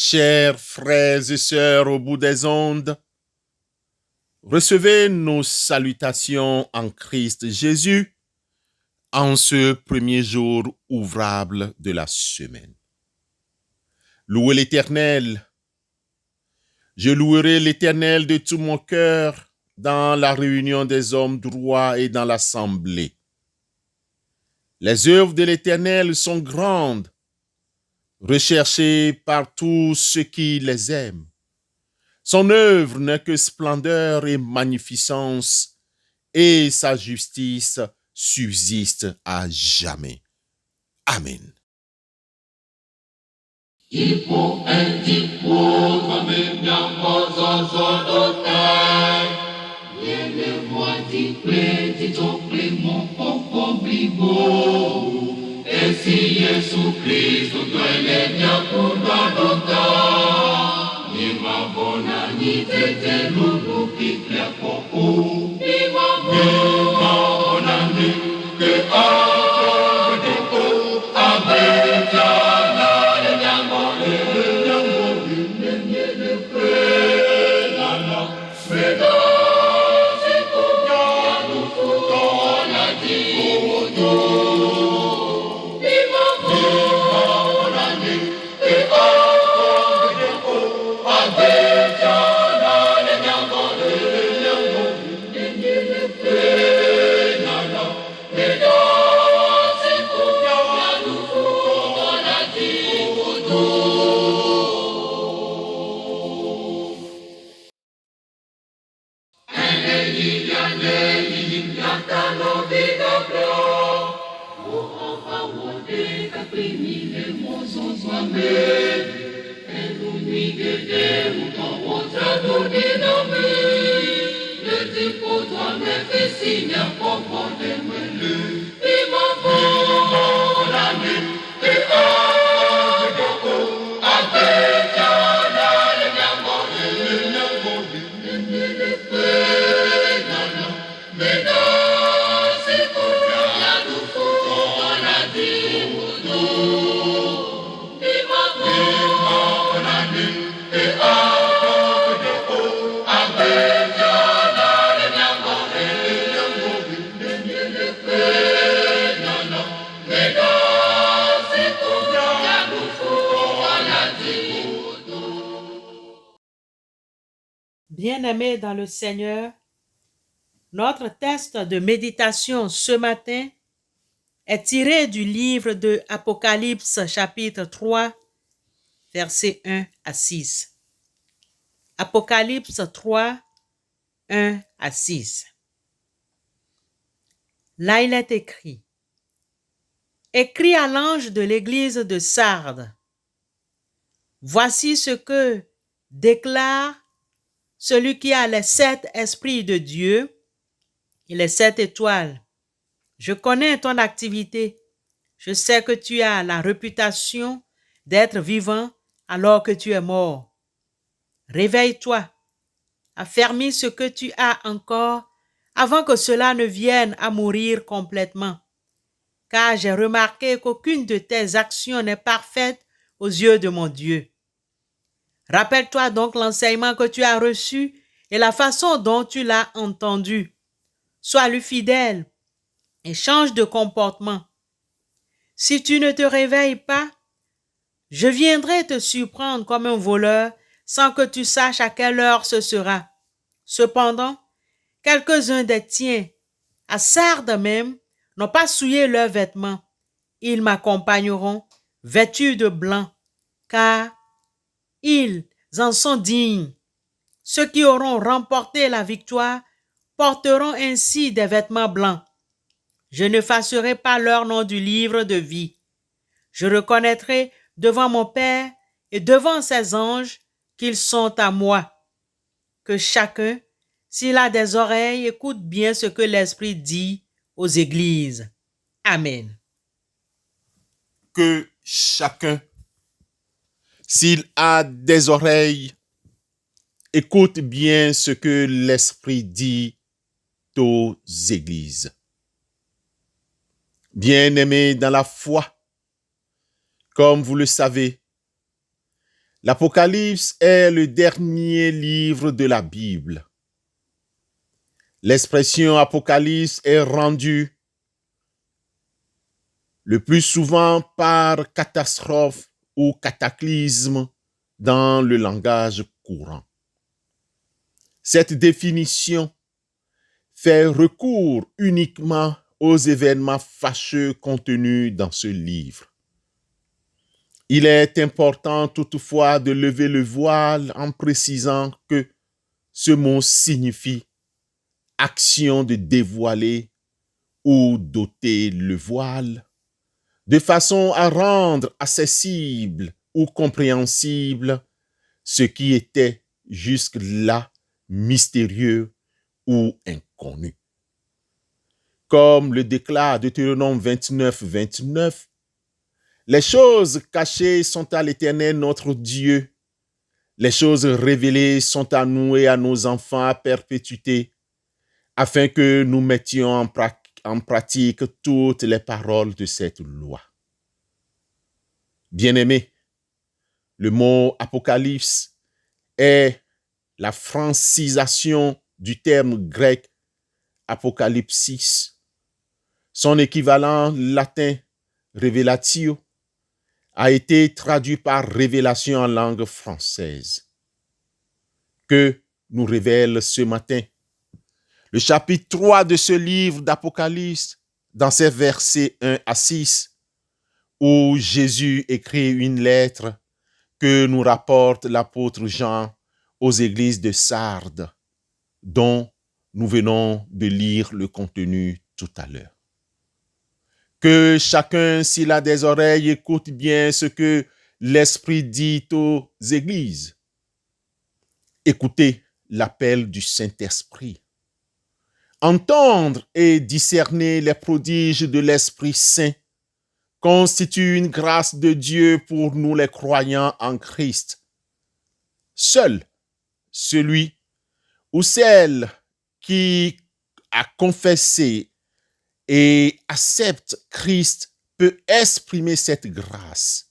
Chers frères et sœurs au bout des ondes, recevez nos salutations en Christ Jésus en ce premier jour ouvrable de la semaine. Louez l'Éternel. Je louerai l'Éternel de tout mon cœur dans la réunion des hommes droits et dans l'assemblée. Les œuvres de l'Éternel sont grandes, recherchées par tous ceux qui les aiment. Son œuvre n'est que splendeur et magnificence, et sa justice subsiste à jamais. Amen. Esse Yesu Kristo tuelekea kudaduka ni mabona nitete lulu kipya koku ni mabona ni ke abediko abejana yango le pelana meda sikunya nufutona jimudu. Bien-aimés dans le Seigneur, notre texte de méditation ce matin est tiré du livre de Apocalypse chapitre 3, versets 1 à 6. Apocalypse 3, 1 à 6. Là, il est écrit: Écris à l'ange de l'église de Sardes. Voici ce que déclare celui qui a les 7 esprits de Dieu et les 7 étoiles. Je connais ton activité. Je sais que tu as la réputation d'être vivant alors que tu es mort. Réveille-toi, affermis ce que tu as encore avant que cela ne vienne à mourir complètement. Car j'ai remarqué qu'aucune de tes actions n'est parfaite aux yeux de mon Dieu. Rappelle-toi donc l'enseignement que tu as reçu et la façon dont tu l'as entendu. Sois-lui fidèle et change de comportement. Si tu ne te réveilles pas, je viendrai te surprendre comme un voleur sans que tu saches à quelle heure ce sera. Cependant, quelques-uns des tiens, à Sardes même, n'ont pas souillé leurs vêtements. Ils m'accompagneront, vêtus de blanc, car ils en sont dignes. Ceux qui auront remporté la victoire porteront ainsi des vêtements blancs. Je n'effacerai pas leur nom du livre de vie. Je reconnaîtrai devant mon Père et devant ses anges qu'ils sont à moi. Que chacun, s'il a des oreilles, écoute bien ce que l'Esprit dit aux églises. Amen. Que chacun, s'il a des oreilles, écoute bien ce que l'Esprit dit aux églises. Bien-aimés dans la foi, comme vous le savez, L'Apocalypse est le dernier livre de la Bible. L'expression Apocalypse est rendue le plus souvent par catastrophe ou cataclysme dans le langage courant. Cette définition fait recours uniquement aux événements fâcheux contenus dans ce livre. Il est important toutefois de lever le voile en précisant que ce mot signifie action de dévoiler ou d'ôter le voile, de façon à rendre accessible ou compréhensible ce qui était jusque-là mystérieux ou inconnu. Comme le déclare Deutéronome 29, 29, les choses cachées sont à l'Éternel notre Dieu. Les choses révélées sont à nous et à nos enfants à perpétuité, afin que nous mettions en pratique toutes les paroles de cette loi. Bien-aimés, le mot apocalypse est la francisation du terme grec apocalypsis. Son équivalent latin révélatio a été traduit par révélation en langue française. Que nous révèle ce matin le chapitre 3 de ce livre d'Apocalypse, dans ses versets 1 à 6, où Jésus écrit une lettre que nous rapporte l'apôtre Jean aux églises de Sardes, dont nous venons de lire le contenu tout à l'heure. Que chacun, s'il a des oreilles, écoute bien ce que l'Esprit dit aux églises. Écoutez l'appel du Saint-Esprit. Entendre et discerner les prodiges de l'Esprit Saint constitue une grâce de Dieu pour nous les croyants en Christ. Seul celui ou celle qui a confessé et accepte Christ peut exprimer cette grâce.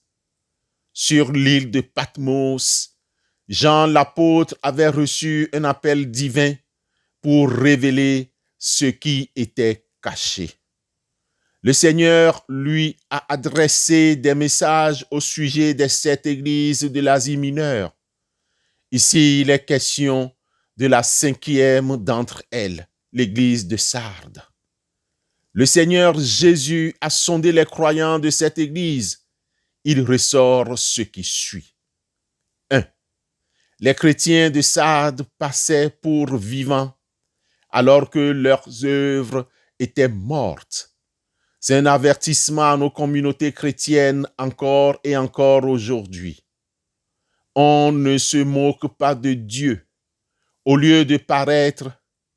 Sur l'île de Patmos, Jean l'apôtre avait reçu un appel divin pour révéler ce qui était caché. Le Seigneur lui a adressé des messages au sujet des 7 églises de l'Asie mineure. Ici, il est question de la 5e d'entre elles, l'église de Sardes. Le Seigneur Jésus a sondé les croyants de cette église. Il ressort ce qui suit. 1. Les chrétiens de Sardes passaient pour vivants alors que leurs œuvres étaient mortes. C'est un avertissement à nos communautés chrétiennes encore et encore aujourd'hui. On ne se moque pas de Dieu. Au lieu de paraître,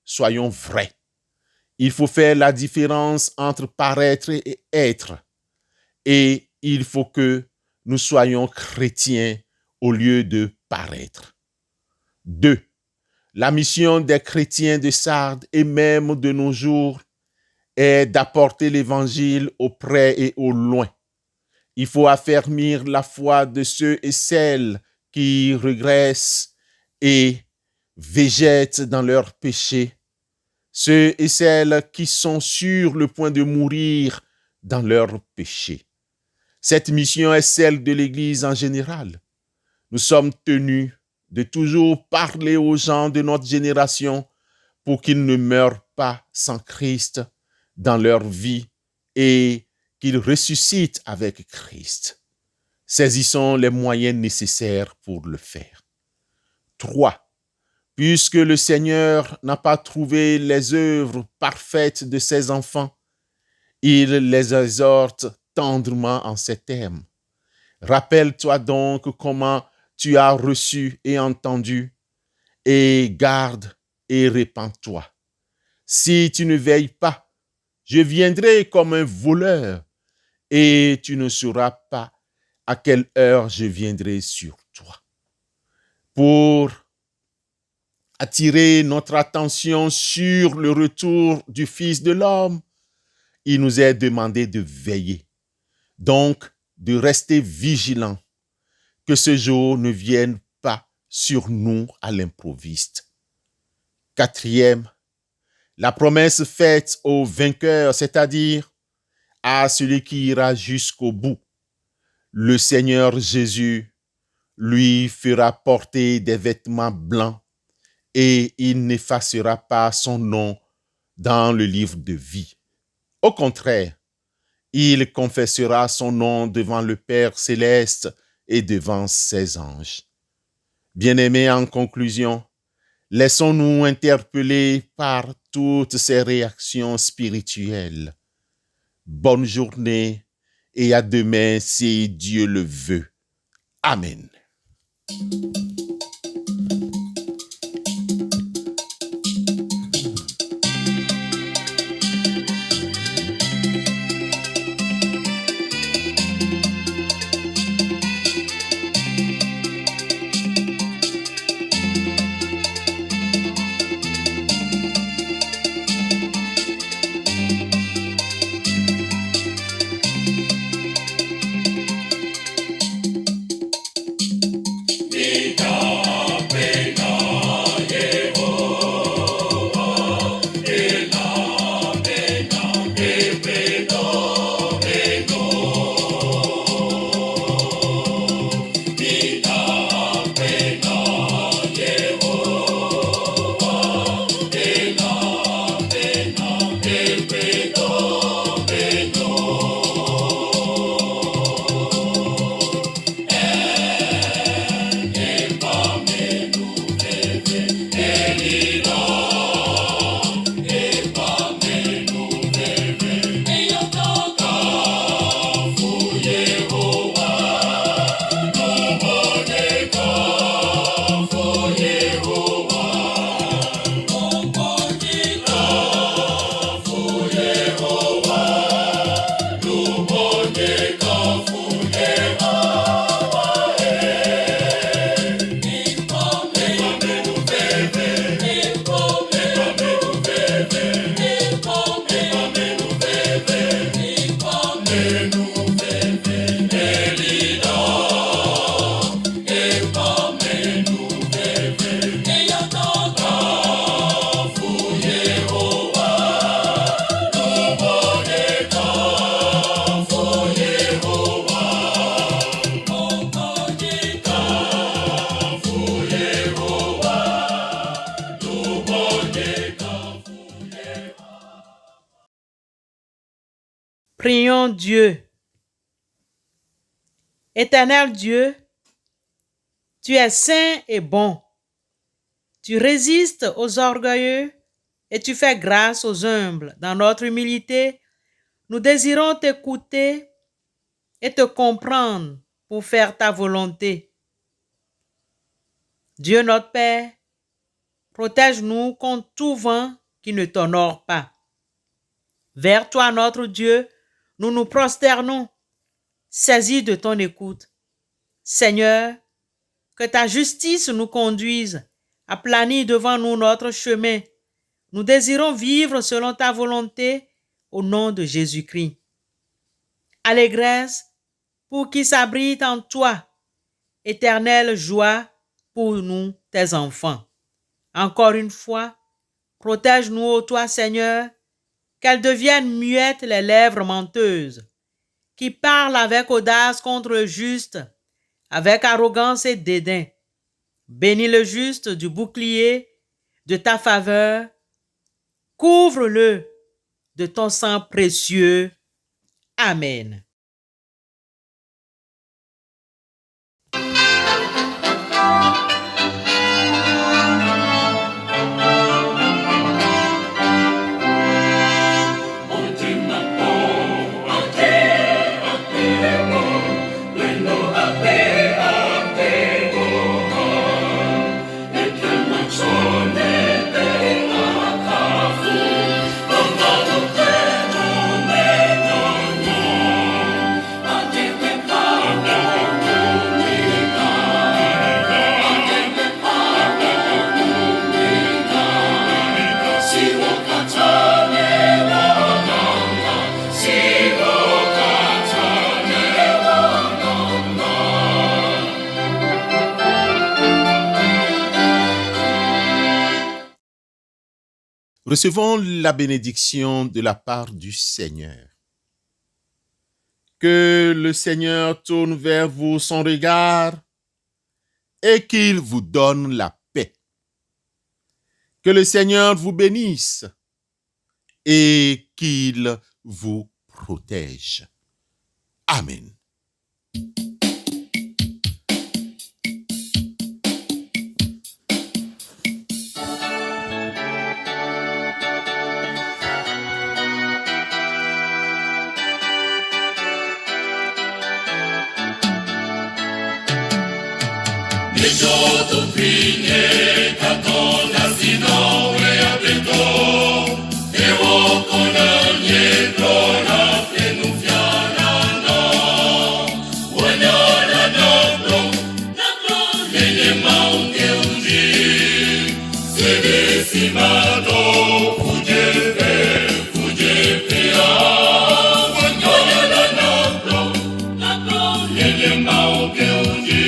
soyons vrais. Il faut faire la différence entre paraître et être. Et il faut que nous soyons chrétiens au lieu de paraître. 2. La mission des chrétiens de Sardes et même de nos jours est d'apporter l'évangile au près et au loin. Il faut affermir la foi de ceux et celles qui régressent et végètent dans leurs péchés, ceux et celles qui sont sur le point de mourir dans leurs péchés. Cette mission est celle de l'Église en général. Nous sommes tenus de toujours parler aux gens de notre génération pour qu'ils ne meurent pas sans Christ dans leur vie et qu'ils ressuscitent avec Christ. Saisissons les moyens nécessaires pour le faire. 3. Puisque le Seigneur n'a pas trouvé les œuvres parfaites de ses enfants, il les exhorte tendrement en ces termes. Rappelle-toi donc comment tu as reçu et entendu, et garde et répands-toi. Si tu ne veilles pas, je viendrai comme un voleur, et tu ne sauras pas à quelle heure je viendrai sur toi. Pour attirer notre attention sur le retour du Fils de l'homme, il nous est demandé de veiller, donc de rester vigilants, que ce jour ne vienne pas sur nous à l'improviste. Quatrième, la promesse faite au vainqueur, c'est-à-dire à celui qui ira jusqu'au bout. Le Seigneur Jésus lui fera porter des vêtements blancs et il n'effacera pas son nom dans le livre de vie. Au contraire, il confessera son nom devant le Père céleste et devant ses anges. Bien-aimés, en conclusion, laissons-nous interpeller par toutes ces réactions spirituelles. Bonne journée et à demain si Dieu le veut. Amen. Prions Dieu. Éternel Dieu, tu es saint et bon. Tu résistes aux orgueilleux et tu fais grâce aux humbles. Dans notre humilité, nous désirons t'écouter et te comprendre pour faire ta volonté. Dieu notre Père, protège-nous contre tout vent qui ne t'honore pas. Vers toi, notre Dieu, nous nous prosternons, saisis de ton écoute. Seigneur, que ta justice nous conduise, aplanis devant nous notre chemin. Nous désirons vivre selon ta volonté, au nom de Jésus-Christ. Allégresse pour qui s'abrite en toi, éternelle joie pour nous, tes enfants. Encore une fois, protège-nous, ô toi, Seigneur, qu'elles deviennent muettes les lèvres menteuses, qui parlent avec audace contre le juste, avec arrogance et dédain. Bénis le juste du bouclier de ta faveur, couvre-le de ton sang précieux. Amen. Recevons la bénédiction de la part du Seigneur. Que le Seigneur tourne vers vous son regard et qu'il vous donne la paix. Que le Seigneur vous bénisse et qu'il vous protège. Amen. Nilichotupinye katonda sinawe apendo ewo kona nyekona penufyanana wanyana nablo nenye maunge unji sedesi mato kujepea wanyana nablo nenye maunge unji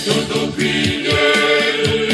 Todo brilho